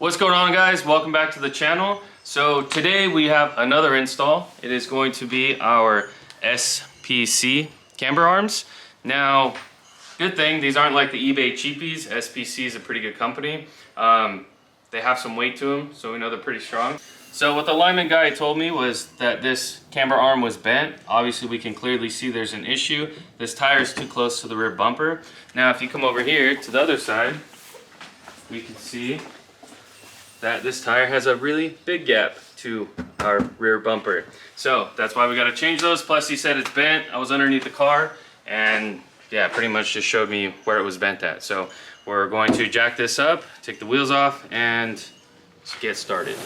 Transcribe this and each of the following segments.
What's going on, guys? Welcome back to the channel. So today we have another install. It is going to be our SPC camber arms. Now, good thing these aren't like the eBay cheapies. SPC is a pretty good company. They have some weight to them, so we know they're pretty strong. So what the lineman guy told me was that this camber arm was bent. Obviously we can clearly see there's an issue. This tire is too close to the rear bumper. Now if you come over here to the other side, we can see that this tire has a really big gap to our rear bumper. So that's why we got to change those. Plus he said it's bent. I was underneath the car and yeah, pretty much just showed me where it was bent at. So we're going to jack this up, take the wheels off, and get started.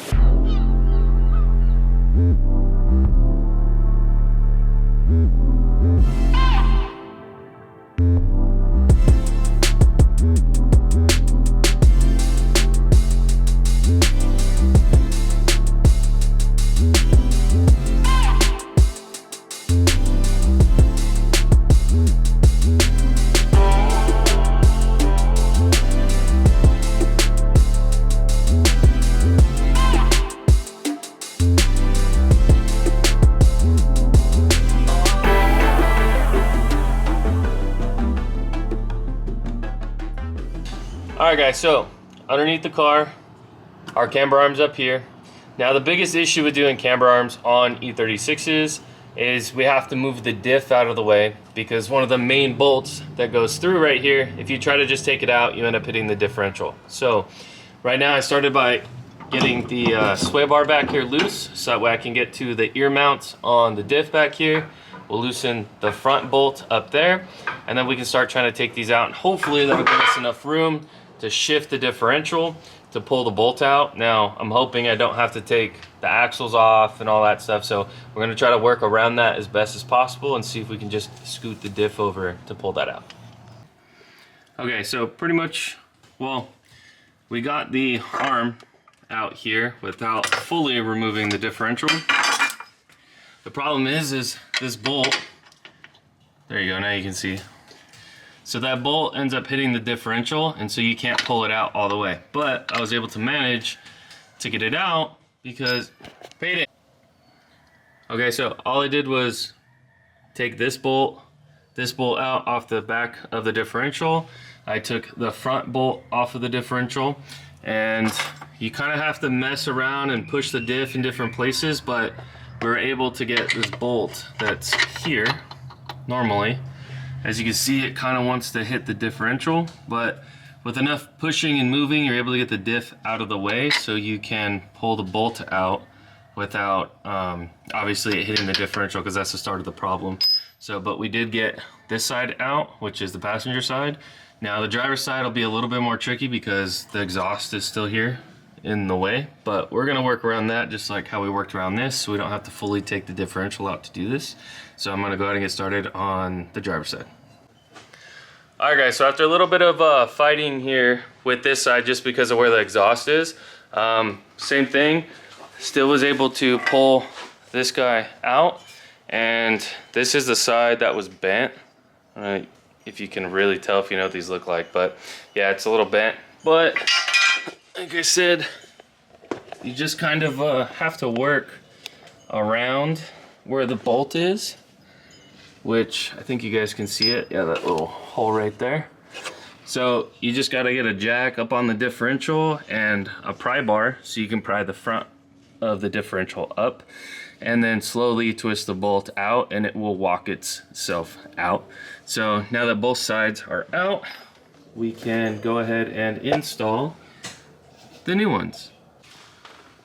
Alright guys, so underneath the car, our camber arms up here. Now the biggest issue with doing camber arms on E36s is we have to move the diff out of the way, because one of the main bolts that goes through right here, if you try to just take it out, you end up hitting the differential. So right now I started by getting the sway bar back here loose, so that way I can get to the ear mounts on the diff back here. We'll loosen the front bolt up there, and then we can start trying to take these out, and hopefully that'll give us enough room to shift the differential to pull the bolt out. Now I'm hoping I don't have to take the axles off and all that stuff, so we're going to try to work around that as best as possible and see if we can just scoot the diff over to pull that out. Okay, so pretty much, well, we got the arm out here without fully removing the differential. The problem is this bolt, there you go, now you can see. So that bolt ends up hitting the differential, and so you can't pull it out all the way. But I was able to manage to get it out because, okay, so all I did was take this bolt out off the back of the differential. I took the front bolt off of the differential, and you kind of have to mess around and push the diff in different places, but we were able to get this bolt that's here normally. As you can see, it kind of wants to hit the differential, but with enough pushing and moving, you're able to get the diff out of the way so you can pull the bolt out without obviously it hitting the differential, because that's the start of the problem. So, but we did get this side out, which is the passenger side. Now the driver's side will be a little bit more tricky because the exhaust is still here in the way, but we're gonna work around that just like how we worked around this, so we don't have to fully take the differential out to do this. So I'm gonna go ahead and get started on the driver's side. All right guys, so after a little bit of fighting here with this side just because of where the exhaust is, same thing, still was able to pull this guy out, and this is the side that was bent. If you can really tell, if you know what these look like, but yeah, it's a little bent. But like I said, you just kind of have to work around where the bolt is, which I think you guys can see it. Yeah, that little hole right there. So you just got to get a jack up on the differential and a pry bar so you can pry the front of the differential up, and then slowly twist the bolt out and it will walk itself out. So now that both sides are out, we can go ahead and install the new ones.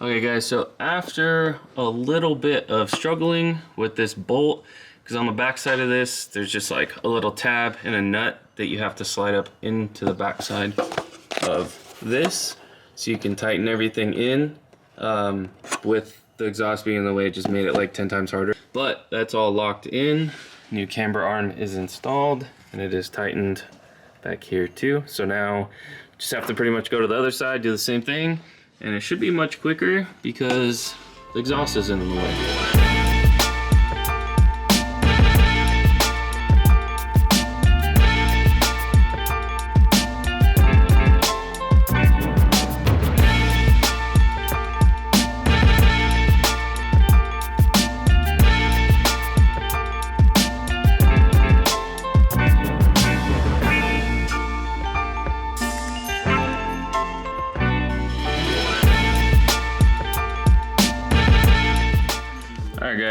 Okay guys, so after a little bit of struggling with this bolt, because on the back side of this there's just like a little tab and a nut that you have to slide up into the back side of this so you can tighten everything in. With the exhaust being in the way, it just made it like 10 times harder, but that's all locked in. New camber arm is installed and it is tightened back here too. So now just have to pretty much go to the other side, do the same thing, and it should be much quicker because the exhaust is in the way.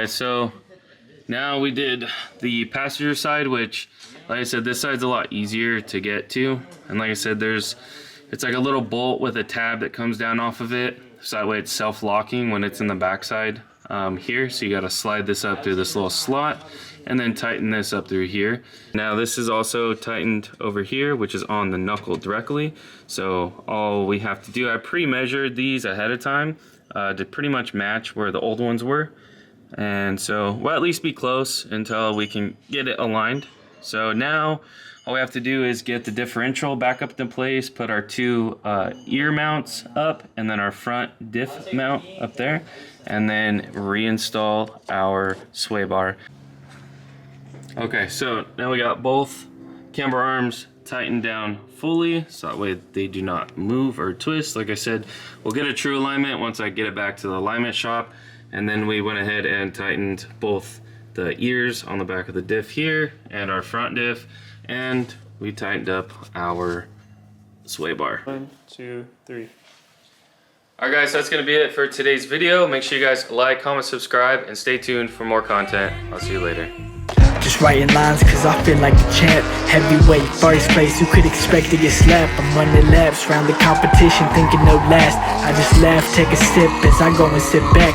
guys, so now we did the passenger side, which, like I said, this side's a lot easier to get to. And like I said, it's like a little bolt with a tab that comes down off of it. So that way it's self-locking when it's in the backside here. So you gotta slide this up through this little slot and then tighten this up through here. Now this is also tightened over here, which is on the knuckle directly. So all we have to do, I pre-measured these ahead of time to pretty much match where the old ones were. And so we'll at least be close until we can get it aligned. So now all we have to do is get the differential back up in place, put our two ear mounts up, and then our front diff mount up there, and then reinstall our sway bar. Okay, so now we got both camber arms tightened down fully, so that way they do not move or twist. Like I said, we'll get a true alignment once I get it back to the alignment shop. And then we went ahead and tightened both the ears on the back of the diff here and our front diff, and we tightened up our sway bar. 1, 2, 3. Alright guys, so that's going to be it for today's video. Make sure you guys like, comment, subscribe, and stay tuned for more content. I'll see you later. Just writing lines cause I feel like the champ. Heavyweight, first place, who could expect to get slapped? I'm running laps round the competition thinking no last. I just laugh, take a sip as I go and sit back.